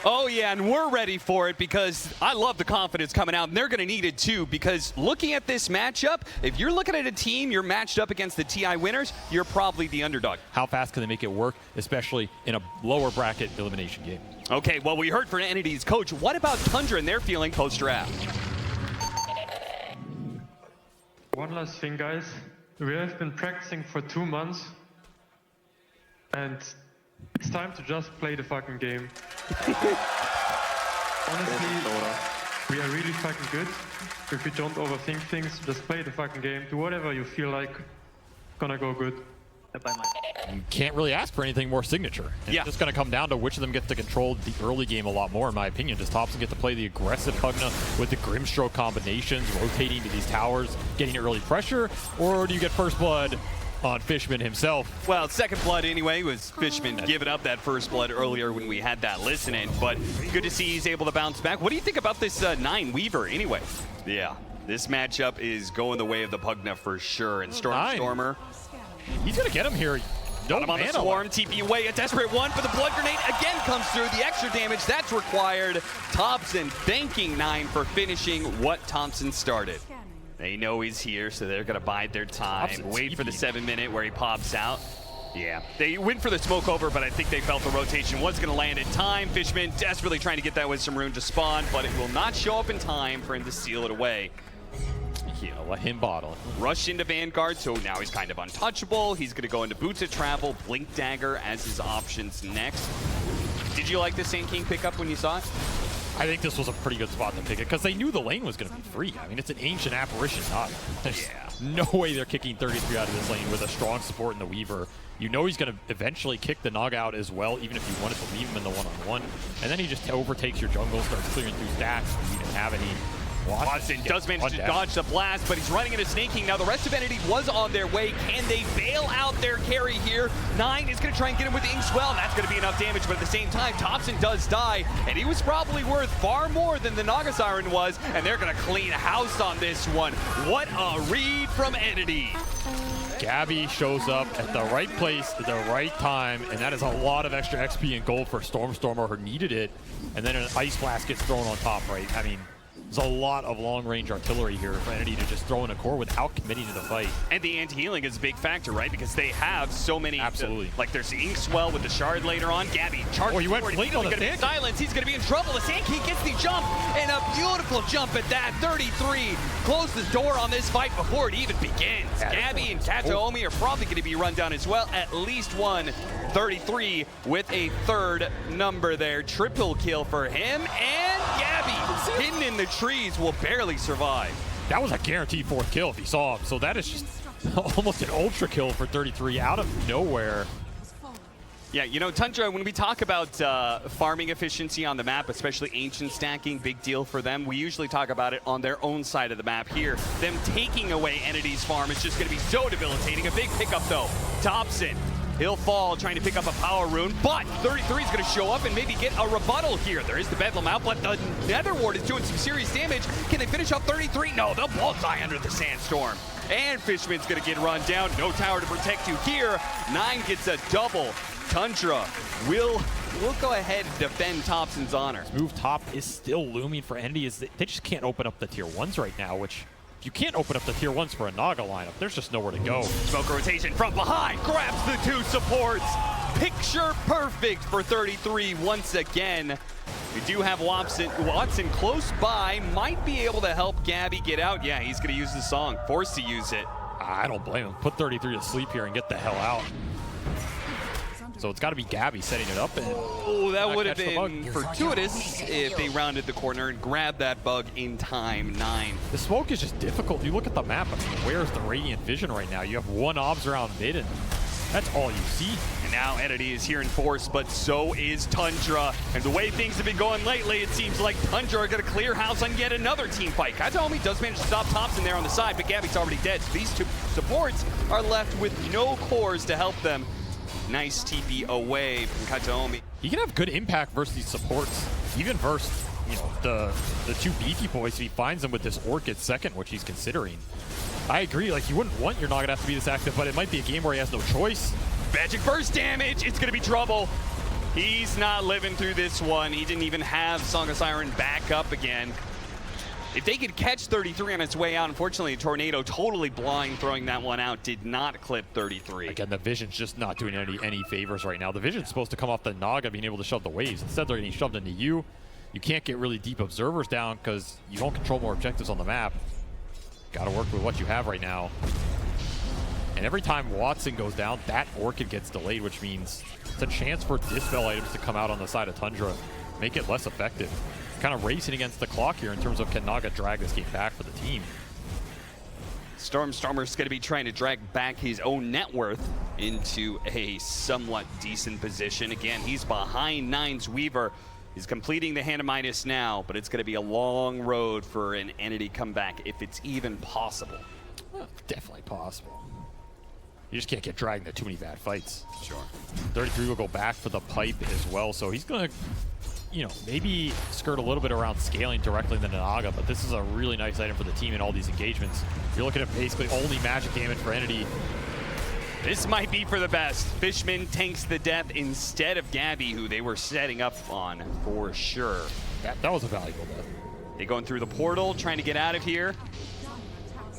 Oh yeah, and we're ready for it because I love the confidence coming out, and they're going to need it too, because looking at this matchup, if you're looking at a team, you're matched up against the TI winners, you're probably the underdog. How fast can they make it work, especially in a lower bracket elimination game? Okay, well, we heard from Entity's coach. What about Tundra and their feeling post-draft? One last thing, guys. We have been practicing for 2 months, and it's time to just play the fucking game. Honestly, we are really fucking good. If we don't overthink things, just play the fucking game. Do whatever you feel like. Gonna go good. You can't really ask for anything more signature. And yeah. It's just going to come down to which of them gets to control the early game a lot more, in my opinion. Does TOPSON get to play the aggressive Pugna with the Grimstroke combinations, rotating to these towers, getting early pressure, or do you get first blood on Fishman himself? Well, second blood anyway was Fishman giving up that first blood earlier when we had that listening, but good to see he's able to bounce back. What do you think about this 9 Weaver anyway? Yeah, this matchup is going the way of the Pugna for sure, and Stormer. He's going to get him here. Got him on the swarm, TP away, a desperate one for the blood grenade, again comes through, the extra damage that's required. TOPSON thanking 9 for finishing what Thompson started. They know he's here, so they're gonna bide their time, wait for the 7-minute where he pops out. Yeah, they went for the smoke over, but I think they felt the rotation was gonna land in time. Fishman desperately trying to get that Wisdom Rune to spawn, but it will not show up in time for him to seal it away. Yeah, let him bottle. Rush into Vanguard, so now he's kind of untouchable. He's going to go into Boots of Travel, Blink Dagger as his options next. Did you like the Sand King pickup when you saw it? I think this was a pretty good spot to pick it because they knew the lane was going to be free. I mean, it's an ancient apparition Nog. There's no way they're kicking 33 out of this lane with a strong support in the Weaver. You know he's going to eventually kick the Nog out as well, even if you wanted to leave him in the one-on-one. And then he just overtakes your jungle, starts clearing through stacks, and you didn't have any. Watson does manage to dodge the blast, but he's running into Snake King. Now the rest of Entity was on their way. Can they bail out their carry here? 9 is going to try and get him with the Inkswell, and that's going to be enough damage, but at the same time, TOPSON does die, and he was probably worth far more than the Naga Siren was, and they're going to clean house on this one. What a read from Entity. Gabby shows up at the right place at the right time, and that is a lot of extra XP and gold for Stormer who needed it, and then an Ice Blast gets thrown on top, right? I mean, there's a lot of long-range artillery here for Entity to just throw in a core without committing to the fight. And the anti-healing is a big factor, right? Because they have so many. Absolutely. Like there's the Inkswell with the shard later on. Gabby charges. Oh, you went late on the Sand. Silence. He's going to be in trouble. The Sand King gets the jump, and a beautiful jump at that. 33 closes the door on this fight before it even begins. Gabby and Kataomi are probably going to be run down as well. At least one. 33 with a third number there. Triple kill for him, and Gabby hidden in the trees will barely survive. That was a guaranteed 4th kill if he saw him, so that is just almost an ultra kill for 33 out of nowhere. Yeah, you know, Tundra, when we talk about farming efficiency on the map, especially ancient stacking, big deal for them, we usually talk about it on their own side of the map here. Them taking away Entity's farm is just going to be so debilitating. A big pickup, though. TOPSON. He'll fall trying to pick up a power rune, but 33 is going to show up and maybe get a rebuttal here. There is the Bedlam outlet. The Nether Ward is doing some serious damage. Can they finish off 33? No, they'll both die under the Sandstorm. And Fishman's going to get run down. No tower to protect you here. 9 gets a double. Tundra will go ahead and defend TOPSON's honor. Move top is still looming for Entity. They just can't open up the tier 1s right now, which you can't open up the tier 1s for a Naga lineup. There's just nowhere to go. Smoke rotation from behind, grabs the 2 supports. Picture perfect for 33 once again. We do have Watson close by, might be able to help Gabby get out. Yeah, he's gonna use the song, forced to use it. I don't blame him. Put 33 to sleep here and get the hell out. So it's got to be Gabby setting it up. And oh, that would have been fortuitous if they rounded the corner and grabbed that bug in time. 9. The smoke is just difficult. You look at the map, I mean, where's the Radiant Vision right now? You have 1 obs around mid, and that's all you see. And now Entity is here in force, but so is Tundra. And the way things have been going lately, it seems like Tundra are going to clear house on yet another team fight. Kataomi does manage to stop TOPSON there on the side, but Gabby's already dead. So these 2 supports are left with no cores to help them. Nice TP away from Kataomi. He can have good impact versus these supports, even versus, you know, the 2 beefy boys if he finds them with this Orchid second, which he's considering. I agree, like you wouldn't want your Naga to have to be this active, but it might be a game where he has no choice. Magic burst damage, it's gonna be trouble. He's not living through this one. He didn't even have Song of Siren back up again. If they could catch 33 on its way out, unfortunately, Tornado totally blind throwing that one out, did not clip 33. Again, the Vision's just not doing any favors right now. The Vision's supposed to come off the Naga being able to shove the waves. Instead, they're getting shoved into you. You can't get really deep observers down because you don't control more objectives on the map. Got to work with what you have right now. And every time Watson goes down, that Orchid gets delayed, which means it's a chance for Dispel items to come out on the side of Tundra, make it less effective. Kind of racing against the clock here in terms of can Naga drag this game back for the team. Stormer's going to be trying to drag back his own net worth into a somewhat decent position. Again, he's behind Nine's Weaver. He's completing the Hand of Midas now, but it's going to be a long road for an Entity comeback if it's even possible. Well, definitely possible. You just can't get dragged into too many bad fights. Sure. 33 will go back for the pipe as well, so he's going to, you know, maybe skirt a little bit around scaling directly into Naga, but this is a really nice item for the team in all these engagements. You're looking at basically only magic damage for Entity. This might be for the best. Fishman tanks the death instead of Gabby, who they were setting up on for sure. That was a valuable death. They going through the portal, trying to get out of here.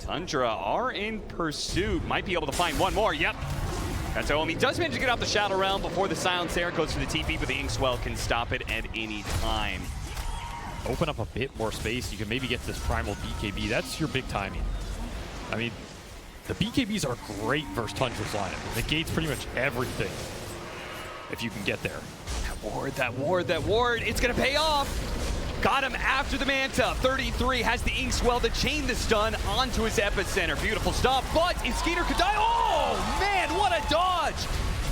Tundra are in pursuit. Might be able to find one more. Yep. That's Omi. Does manage to get out the Shadow Realm before the Silence there. Goes for the TP, but the Inkswell can stop it at any time. Open up a bit more space. You can maybe get this Primal BKB. That's your big timing. I mean, the BKBs are great versus Tundra's lineup. It negates pretty much everything if you can get there. That ward. It's going to pay off. Got him after the Manta. 33 has the Inkswell to chain the stun onto his epicenter. Beautiful stop, but if Skeeter could die, oh man, what a dodge!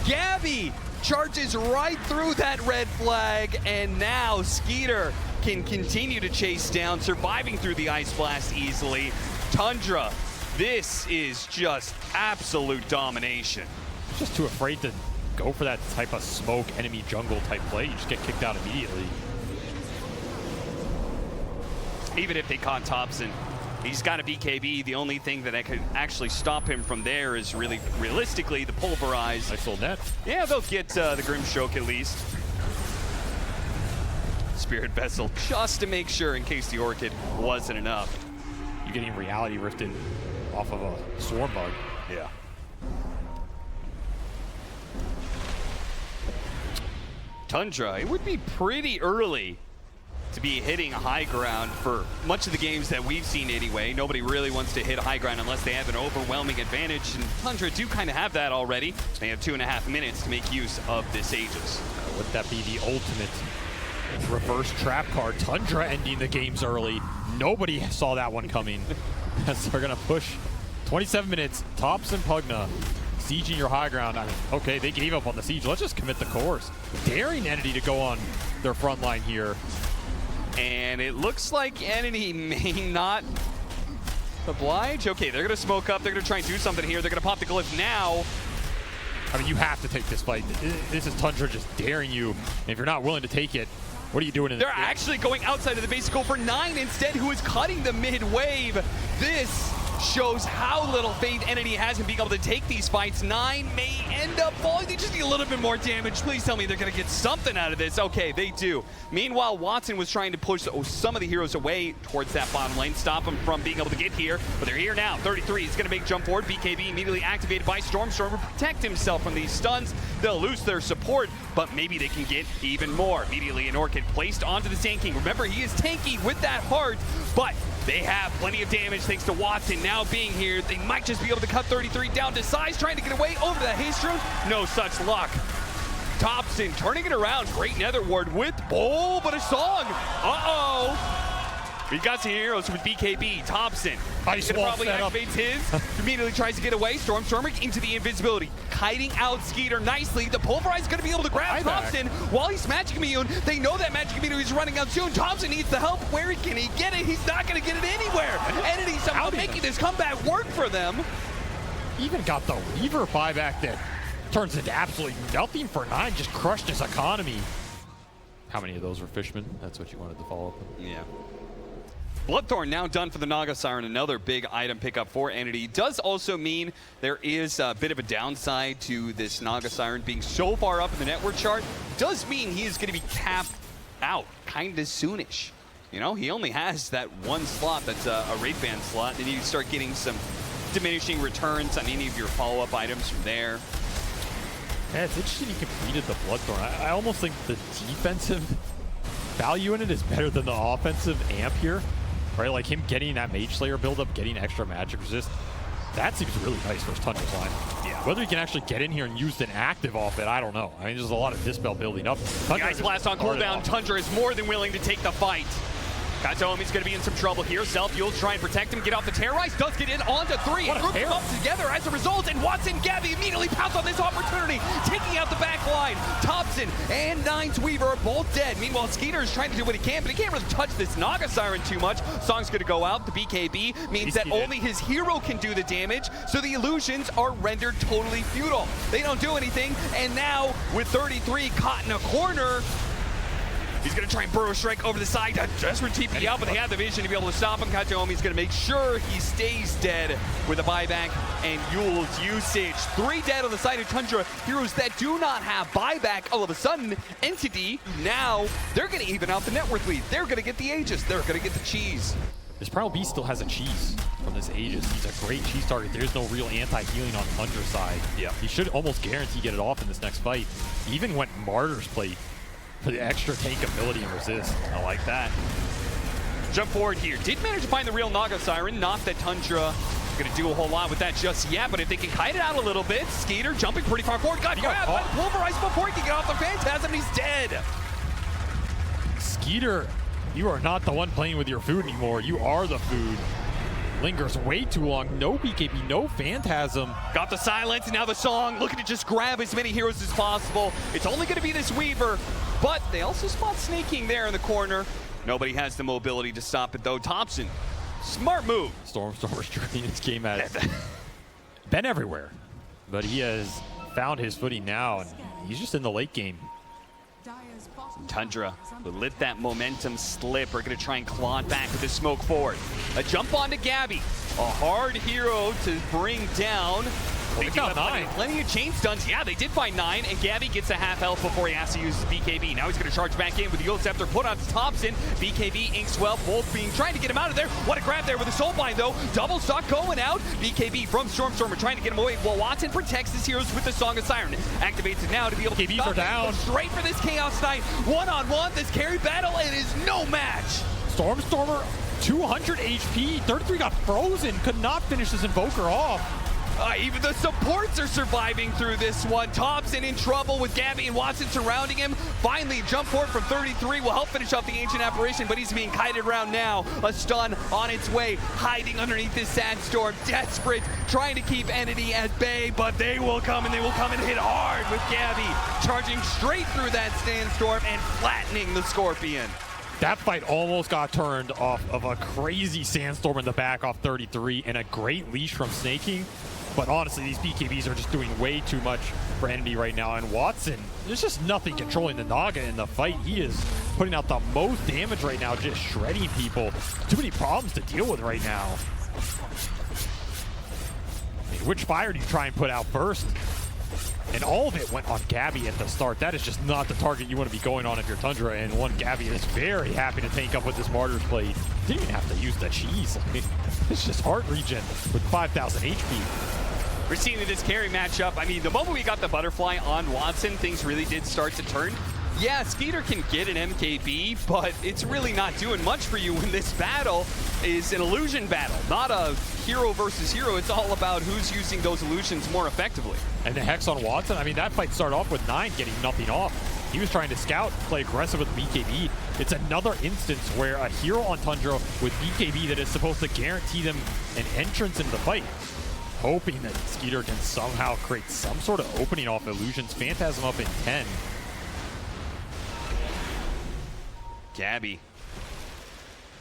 Gabby charges right through that red flag, and now Skeeter can continue to chase down, surviving through the Ice Blast easily. Tundra, this is just absolute domination. Just too afraid to go for that type of smoke enemy jungle type play. You just get kicked out immediately. Even if they caught Topson, he's got a BKB. The only thing that could actually stop him from there is really, realistically, the Pulverize. Nice little net. Yeah, they'll get the Grimstroke at least. Spirit Vessel, just to make sure in case the Orchid wasn't enough. You're getting Reality Rifted off of a Swarm Bug. Yeah. Tundra, it would be pretty early to be hitting high ground for much of the games that we've seen anyway. Nobody really wants to hit high ground unless they have an overwhelming advantage, and Tundra do kind of have that already. They have 2.5 minutes to make use of this Aegis. Would that be the ultimate reverse trap card? Tundra ending the games early. Nobody saw that one coming. As they're going to push 27 minutes. Tops and Pugna sieging your high ground. I mean, okay, they gave up on the siege. Let's just commit the course. Daring Entity to go on their front line here. And it looks like Entity may not oblige. Okay, they're going to smoke up. They're going to try and do something here. They're going to pop the glyph now. I mean, you have to take this fight. This is Tundra just daring you. And if you're not willing to take it, what are you doing in They're actually going outside of the base goal for 9 instead, who is cutting the mid wave. This shows how little faith Entity has in being able to take these fights. 9 may end up falling. They just need a little bit more damage. Please tell me they're going to get something out of this. Okay, they do. Meanwhile, Watson was trying to push some of the heroes away towards that bottom lane, stop them from being able to get here. But they're here now. 33 is going to make jump forward. BKB immediately activated by Storm. Storm will protect himself from these stuns. They'll lose their support, but maybe they can get even more. Immediately an Orchid placed onto the Sand King. Remember, he is tanky with that heart, but they have plenty of damage thanks to Watson now being here. They might just be able to cut 33 down to size, trying to get away over the haste room. No such luck. Topson turning it around. Great Nether Ward with Bull, but a song. Uh-oh. We've got some heroes with BKB. Topson. Ice wall probably activates his. Immediately tries to get away. Stormer into the invisibility. Kiting out Skeeter nicely. The Pulverize is going to be able to grab Topson while he's Magic Immune. They know that Magic Immune is running out soon. Topson needs the help. Where can he get it? He's not going to get it anywhere. Entity somehow making this comeback work for them. Even got the Weaver buyback that turns into absolutely nothing for 9. Just crushed his economy. How many of those were Fishman? That's what you wanted to follow up with. Yeah. Bloodthorn now done for the Naga Siren, another big item pickup for Entity. Does also mean there is a bit of a downside to this Naga Siren being so far up in the network chart. Does mean he is going to be capped out kind of soonish. You know, he only has that one slot that's a Wraith Band slot, and then you start getting some diminishing returns on any of your follow-up items from there. Yeah, it's interesting he completed the Bloodthorn. I almost think the defensive value in it is better than the offensive amp here. Right, like him getting that Mage Slayer build-up, getting extra magic resist, that seems really nice for his Tundra's line. Yeah. Whether he can actually get in here and use an active off it, I don't know. I mean, there's a lot of Dispel building up. The Ice Blast on cooldown. Tundra is more than willing to take the fight. Katomi's going to be in some trouble here. Self-Fuels try and protect him, get off the Terrorize, does get in onto 3. Groups them up together as a result, and Watson Gabby immediately pounce on this opportunity, taking out the back line. Topson and Nine's Weaver are both dead. Meanwhile, Skeeter is trying to do what he can, but he can't really touch this Naga Siren too much. Song's going to go out. The BKB means that only his hero can do the damage, so the illusions are rendered totally futile. They don't do anything, and now with 33 caught in a corner, he's going to try and burrow strike over the side to just TP out, but they have the vision to be able to stop him. Katomi's going to make sure he stays dead with a buyback and Yule's usage. 3 dead on the side of Tundra. Heroes that do not have buyback, all of a sudden, Entity, now they're going to even out the network lead. They're going to get the Aegis. They're going to get the cheese. This Primal Beast still has a cheese from this Aegis. He's a great cheese target. There's no real anti-healing on Tundra's side. Yeah. He should almost guarantee get it off in this next fight. He even went Martyr's Plate for the extra tank ability and resist. I like that. Jump forward here. Did manage to find the real Naga Siren. Not that Tundra is going to do a whole lot with that just yet, but if they can kite it out a little bit, Skeeter jumping pretty far forward. Got pulverized before he can get off the Phantasm, and he's dead. Skeeter, you are not the one playing with your food anymore. You are the food. Lingers way too long. No BKB, no Phantasm. Got the silence, and now the Song looking to just grab as many heroes as possible. It's only going to be this Weaver, but they also spot Snaking there in the corner. Nobody has the mobility to stop it, though. Topson, smart move. Storm's journey in this game has been everywhere, but he has found his footing now, and he's just in the late game. Tundra will let that momentum slip. We're going to try and claw it back with the smoke forward. A jump onto Gabby. A hard hero to bring down. They got 9. Plenty of chain stuns. Yeah, they did find 9, and Gabby gets a half health before he has to use his BKB. Now he's going to charge back in with the Eagle Scepter, put on Topson. BKB, Inkswell, both trying to get him out of there. What a grab there with the Soulbind, though. Double stock going out. BKB from Stormstormer trying to get him away, while Watson protects his heroes with the Song of Siren. Activates it now to be able to BKBs are down. Straight for this Chaos Knight. One-on-one, this carry battle, it is no match. Stormstormer, 200 HP. 33 got frozen. Could not finish this Invoker off. Even the supports are surviving through this one. Topson in trouble with Gabby and Watson surrounding him. Finally, jump forward from 33 will help finish off the Ancient Apparition, but he's being kited around now. A stun on its way, hiding underneath this Sandstorm. Desperate, trying to keep Entity at bay, but they will come and hit hard with Gabby. Charging straight through that Sandstorm and flattening the Scorpion. That fight almost got turned off of a crazy Sandstorm in the back off 33 and a great leash from Snaking. But honestly, these BKBs are just doing way too much for Entity right now. And Watson, there's just nothing controlling the Naga in the fight. He is putting out the most damage right now, just shredding people. Too many problems to deal with right now. I mean, which fire do you try and put out first? And all of it went on Gabby at the start. That is just not the target you want to be going on if you're Tundra. And one Gabby is very happy to tank up with this Martyr's Plate. Didn't even have to use the cheese. I mean, it's just heart regen with 5,000 HP. We're seeing this carry matchup. I mean, the moment we got the butterfly on Watson, things really did start to turn. Yeah, Skeeter can get an MKB, but it's really not doing much for you when this battle is an illusion battle, not a hero versus hero. It's all about who's using those illusions more effectively. And the Hex on Watson, I mean, that fight started off with 9 getting nothing off. He was trying to scout, play aggressive with BKB. It's another instance where a hero on Tundra with BKB that is supposed to guarantee them an entrance into the fight, hoping that Skeeter can somehow create some sort of opening off illusions. Phantasm up in 10. Gabby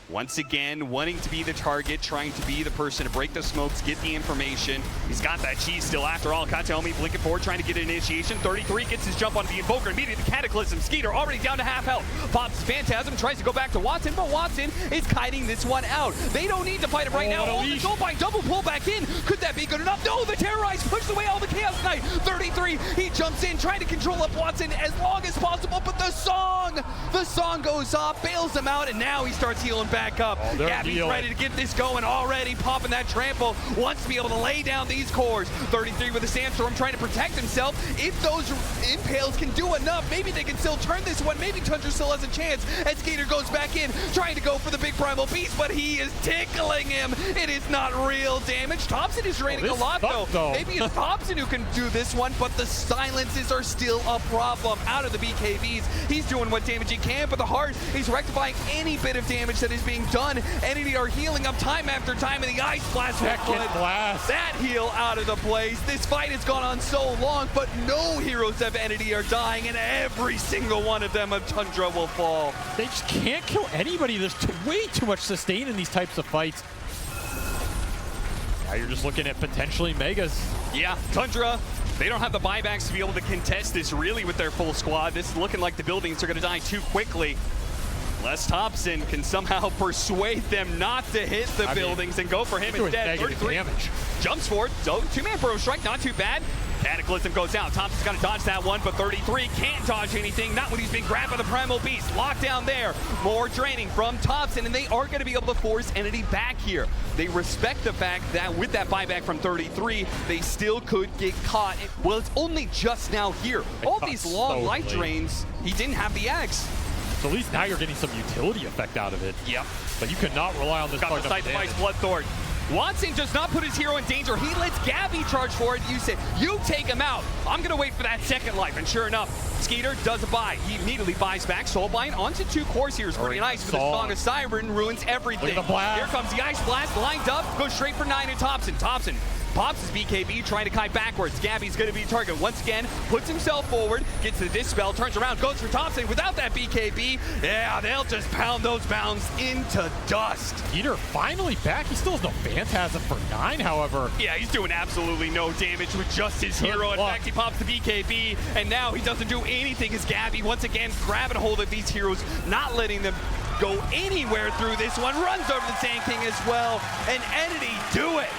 Once again, wanting to be the target, trying to be the person to break the smokes, get the information. He's got that cheese still after all. Kataomi blinking forward, trying to get an initiation. 33 gets his jump onto the Invoker. Immediately the Cataclysm. Skeeter already down to half health. Pops Phantasm, tries to go back to Watson, but Watson is kiting this one out. They don't need to fight him right now. Oh, the Soulbind double pull back in. Could that be good enough? No, the Terrorize pushed away all the Chaos Knight. 33, he jumps in, trying to control up Watson as long as possible, but the song goes off, bails him out, and now he starts healing back up. Gabby's ready to get this going already, popping that trample, wants to be able to lay down these cores. 33 with a Sandstorm trying to protect himself. If those impales can do enough, maybe they can still turn this one. Maybe Tundra still has a chance as Skater goes back in, trying to go for the big Primal Beast, but he is tickling him. It is not real damage. TOPSON is draining a lot though. Maybe it's TOPSON who can do this one, but the silences are still a problem. Out of the BKBs, he's doing what damage he can, but the heart is rectifying any bit of damage that is being done. Entity are healing up time after time, and the Ice Blast will put that heal out of the place. This fight has gone on so long, but no heroes of Entity are dying, and every single one of them of Tundra will fall. They just can't kill anybody. There's way too much sustain in these types of fights. Now you're just looking at potentially Megas. Yeah, Tundra, they don't have the buybacks to be able to contest this really with their full squad. This is looking like the buildings are going to die too quickly. Unless TOPSON can somehow persuade them not to hit the buildings and go for him instead. 33 damage. Jumps forward. So two-man Burrow Strike, not too bad. Cataclysm goes out. TOPSON's got to dodge that one, but 33 can't dodge anything. Not when he's being grabbed by the Primal Beast. Locked down there. More draining from TOPSON, and they are going to be able to force Entity back here. They respect the fact that with that buyback from 33, they still could get caught. Well, it's only just now here. All these long life drains, he didn't have the X. So at least now you're getting some utility effect out of it. Yep. But you cannot rely on this. Got the Sight-Device Bloodthorn. Watson does not put his hero in danger. He lets Gabby charge for it. You say, you take him out. I'm going to wait for that second life. And sure enough, Skeeter does a buy. He immediately buys back. Soulbind onto 2 cores here is pretty nice, but the Song of Siren ruins everything. Look at the blast. Here comes the Ice Blast, lined up, goes straight for 9 and TOPSON. TOPSON pops his BKB, trying to kite backwards. Gabby's going to be target once again, puts himself forward, gets the Dispel, turns around, goes for TOPSON without that BKB. Yeah, they'll just pound those bounds into dust. Skeeter finally back. He still has no Phantasm for 9, however. Yeah, he's doing absolutely no damage with just his hero. In fact, he pops the BKB, and now he doesn't do anything as Gabby once again grabbing hold of these heroes, not letting them go anywhere through this one. Runs over the Sand King as well, and Entity do it.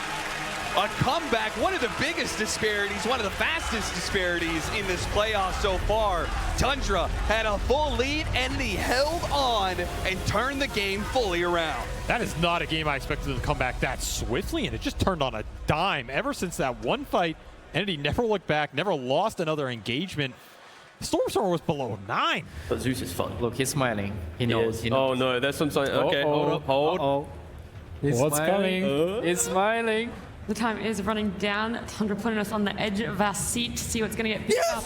A comeback, one of the biggest disparities, one of the fastest disparities in this playoff so far. Tundra had a full lead, Entity held on and turned the game fully around. That is not a game I expected to come back that swiftly, and it just turned on a dime. Ever since that one fight, Entity never looked back, never lost another engagement. Stormstormer was below 9. But Zeus is fun. Look, he's smiling. He knows. He knows. Oh no, there's some sign. Okay, hold up, hold. He's What's smiling. coming? He's smiling. The time is running down. Tundra putting us on the edge of our seat to see what's going to get picked up.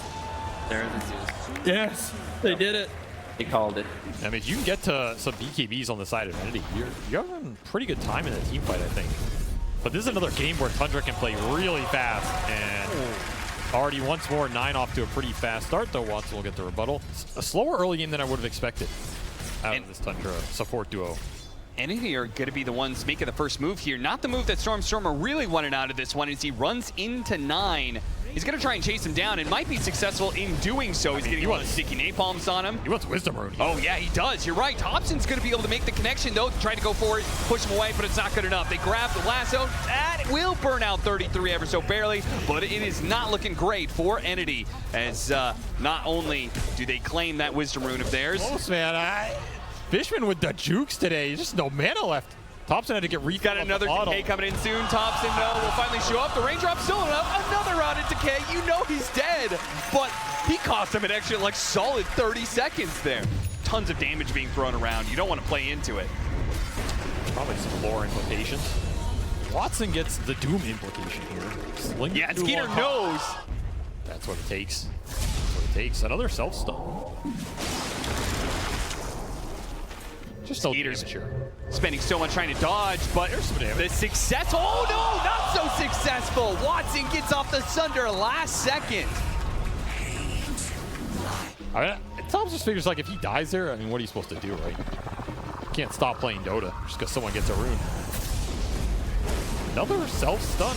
There's the Zeus. Yes, they did it. He called it. I mean, you can get to some BKBs on the side of Entity. You're having a pretty good time in the team fight, I think. But this is another game where Tundra can play really fast, and already once more 9 off to a pretty fast start, though Watson will get the rebuttal. A slower early game than I would have expected out of this Tundra support duo. Entity are going to be the ones making the first move here. Not the move that Stormstormer really wanted out of this one as he runs into 9. He's going to try and chase him down and might be successful in doing so. He's getting one of the sticky napalms on him. He wants Wisdom Rune. Oh, yeah, he does. You're right. TOPSON's going to be able to make the connection, though. Try to go for it, push him away, but it's not good enough. They grab the lasso. That will burn out 33 ever so barely, but it is not looking great for Entity as not only do they claim that Wisdom Rune of theirs. Close, man. Fishman with the jukes today. There's just no mana left. TOPSON had to get refilled. Got another decay coming in soon. TOPSON, though, will finally show up. The raindrop's still enough. Another round of decay. You know he's dead, but he cost him an extra, like, solid 30 seconds there. Tons of damage being thrown around. You don't want to play into it. Probably some lore implications. Watson gets the Doom implication here. Yeah, Skeeter knows. That's what it takes. That's what it takes. Another self-stun. Just no damage here. Spending so much trying to dodge, but the success. Oh no, not so successful. Watson gets off the Sunder last second. I mean, Tom just figures like if he dies there, I mean, what are you supposed to do, right? Can't stop playing Dota just because someone gets a rune. Another self-stun.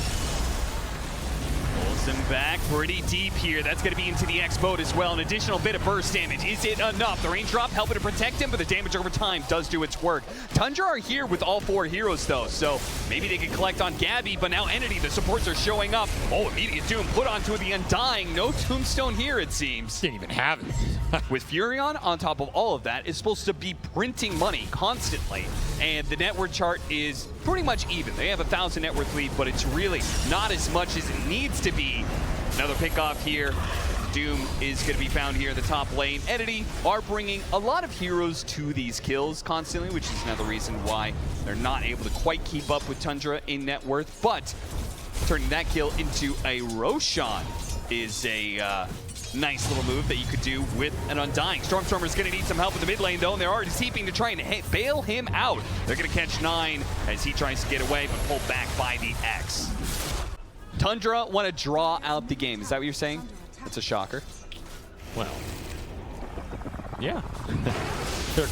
Pulls him back pretty deep here. That's going to be into the X boat as well. An additional bit of burst damage. Is it enough? The range drop helping to protect him, but the damage over time does do its work. Tundra are here with all 4 heroes, though, so maybe they can collect on Gabby, but now Entity, the supports are showing up. Oh, immediate doom put onto the Undying. No tombstone here, it seems. Didn't even have it. With Furion on top of all of that, is supposed to be printing money constantly, and the net worth chart is pretty much even. They have 1,000 net worth lead, but it's really not as much as it needs to be. Another pick off here. Doom is going to be found here in the top lane. Entity are bringing a lot of heroes to these kills constantly, which is another reason why they're not able to quite keep up with Tundra in net worth, but turning that kill into a Roshan is a nice little move that you could do with an Undying. Stormstormer's going to need some help in the mid lane, though, and they're already seeping to try and bail him out. They're going to catch 9 as he tries to get away, but pulled back by the X. Tundra want to draw out the game. Is that what you're saying? That's a shocker. Well, yeah.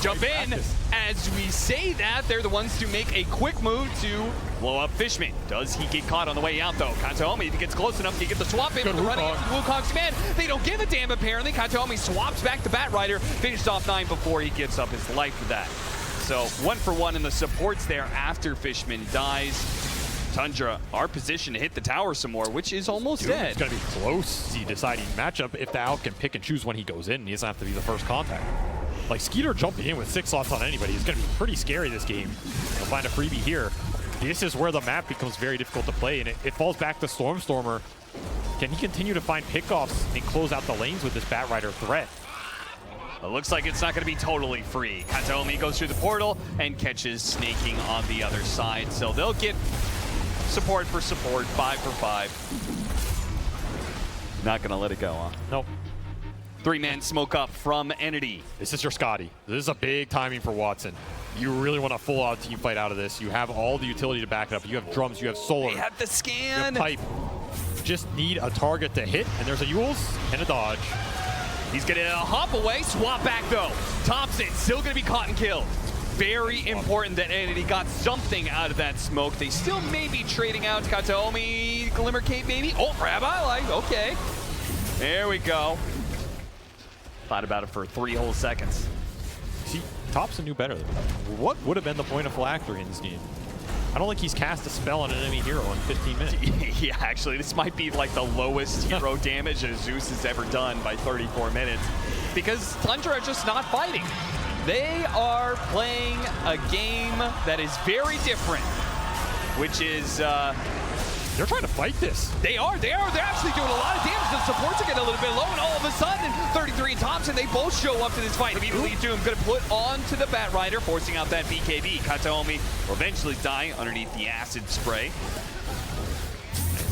Jump in. As we say that, they're the ones to make a quick move to blow up Fishman. Does he get caught on the way out, though? Kataomi, if he gets close enough, he get the swap in with the running into Wukong's command. They don't give a damn, apparently. Kataomi swaps back to Batrider, finished off 9 before he gives up his life for that. So 1 for 1 in the supports there after Fishman dies. Tundra are positioned to hit the tower some more, which is almost dead. It's going to be close, the deciding matchup, if the Al can pick and choose when he goes in. He doesn't have to be the first contact. Like, Skeeter jumping in with 6 slots on anybody is going to be pretty scary this game. He'll find a freebie here. This is where the map becomes very difficult to play, and it falls back to Stormstormer. Can he continue to find pickoffs and close out the lanes with this Batrider threat? It looks like it's not going to be totally free. Kataomi goes through the portal and catches Snaking on the other side, so they'll get support for support, 5 for 5. Not gonna let it go, huh? Nope. 3-man smoke up from Entity. This is your Scotty. This is a big timing for Watson. You really want a full-out team fight out of this. You have all the utility to back it up. You have drums, you have solar. They have the scan. You have pipe. Just need a target to hit, and there's a Yules and a dodge. He's gonna hop away, swap back though. Thompson still gonna be caught and killed. Very important that Entity got something out of that smoke. They still may be trading out Kataomi, Glimmer Cape maybe. Oh, Rabbi, like, okay. There we go. Thought about it for 3 whole seconds. See, Topson knew better. What would have been the point of Phylactery in this game? I don't think he's cast a spell on an enemy hero in 15 minutes. Yeah, actually, this might be like the lowest hero damage that Zeus has ever done by 34 minutes. Because Tundra are just not fighting. They are playing a game that is very different, which is... They're trying to fight this. They are. They're actually doing a lot of damage. The supports are getting a little bit low, and all of a sudden, 33 and Thompson, they both show up to this fight. Immediately, Doom going to put onto the Batrider, forcing out that BKB. Kataomi will eventually die underneath the acid spray.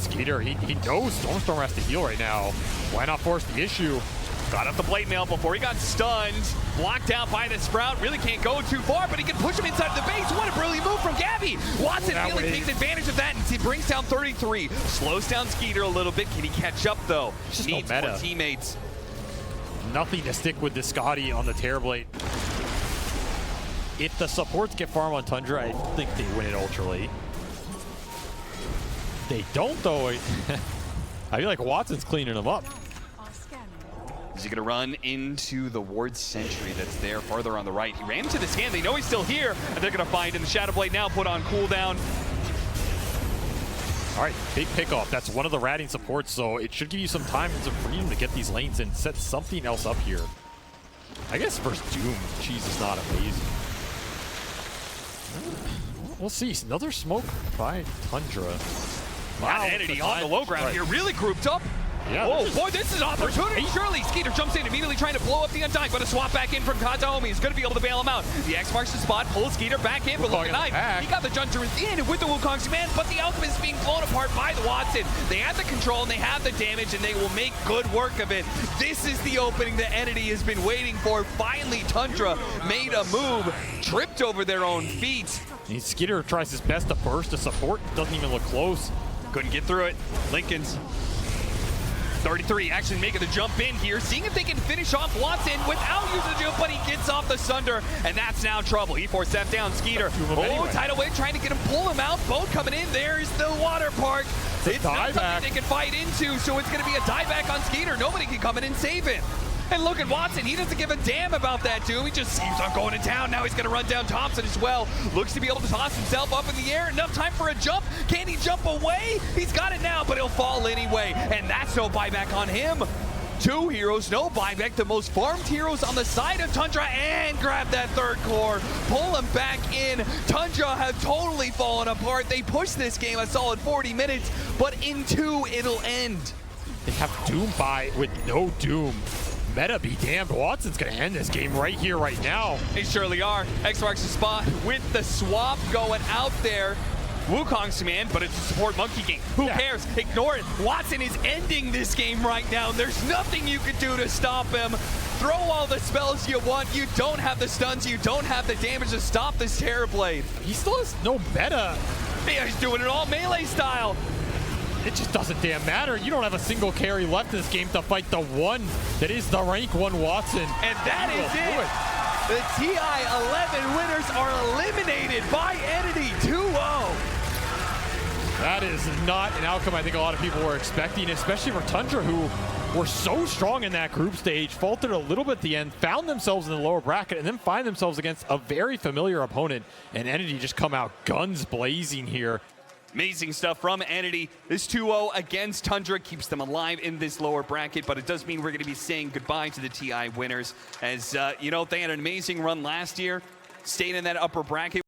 Skeeter, he knows Stormstormer has to heal right now. Why not force the issue? Got up the blade mail before he got stunned. Blocked out by the Sprout. Really can't go too far, but he can push him inside the base. What a brilliant move from Gabby. Watson really takes advantage of that, and he brings down 33. Slows down Skeeter a little bit. Can he catch up, though? Just needs no meta. more teammates. Nothing to stick with the Scotty on the Terrorblade. If the supports get farm on Tundra, I think they win it ultra late. They don't, though. I feel like Watson's cleaning them up. Is he going to run into the ward sentry that's there farther on the right? He ran into the scan. They know he's still here, and they're going to find him. The Shadow Blade now put on cooldown. All right, big pickoff. That's one of the ratting supports, so it should give you some time and some freedom to get these lanes and set something else up here. I guess versus Doom, cheese is not amazing. We'll see. Another smoke by Tundra. Wow, Entity on the low ground here, really grouped up. Yeah, oh boy, this is an opportunity. Surely Skeeter jumps in, immediately trying to blow up the Undying, but a swap back in from Kataomi. He's going to be able to bail him out. The X marks the spot, pulls Skeeter back in, but look at knife. He got the Judgment in with the Wukong's command, but the Alchemist is being blown apart by the Watson. They have the control and they have the damage, and they will make good work of it. This is the opening that Entity has been waiting for. Finally, Tundra made a move, tripped over their own feet. And Skeeter tries his best to burst to support, doesn't even look close. Couldn't get through it. Lincoln's 33 actually making the jump in here, seeing if they can finish off Watson without using the jump, but he gets off the Sunder, and that's now trouble. He forced that down. Skeeter. Oh, tidal wave trying to get him, pull him out. Boat coming in. There's the water park. It's not something they can fight into, so it's going to be a dieback on Skeeter. Nobody can come in and save him. And look at Watson. He doesn't give a damn about that, dude. He just seems on going to town. Now he's going to run down TOPSON as well. Looks to be able to toss himself up in the air. Enough time for a jump. Can he jump away? He's got it now, but he'll fall anyway. And that's no buyback on him. 2 heroes, no buyback. The most farmed heroes on the side of Tundra, and grab that third core. Pull him back in. Tundra have totally fallen apart. They pushed this game a solid 40 minutes, but in 2, it'll end. They have Doom buy with no Doom. Meta be damned. Watson's going to end this game right here, right now. They surely are. X marks the spot with the swap going out there. Wukong's command, but it's a support monkey game. Who cares? Ignore it. Watson is ending this game right now. There's nothing you can do to stop him. Throw all the spells you want. You don't have the stuns. You don't have the damage to stop this Terrorblade. He still has no meta. Yeah, he's doing it all melee style. It just doesn't damn matter. You don't have a single carry left in this game to fight the one that is the rank 1 Watson. And that is it. The TI11 winners are eliminated by Entity 2-0. That is not an outcome I think a lot of people were expecting, especially for Tundra, who were so strong in that group stage, faltered a little bit at the end, found themselves in the lower bracket, and then find themselves against a very familiar opponent. And Entity just come out guns blazing here. Amazing stuff from Entity. This 2-0 against Tundra keeps them alive in this lower bracket, but it does mean we're going to be saying goodbye to the TI winners. As, you know, they had an amazing run last year, stayed in that upper bracket.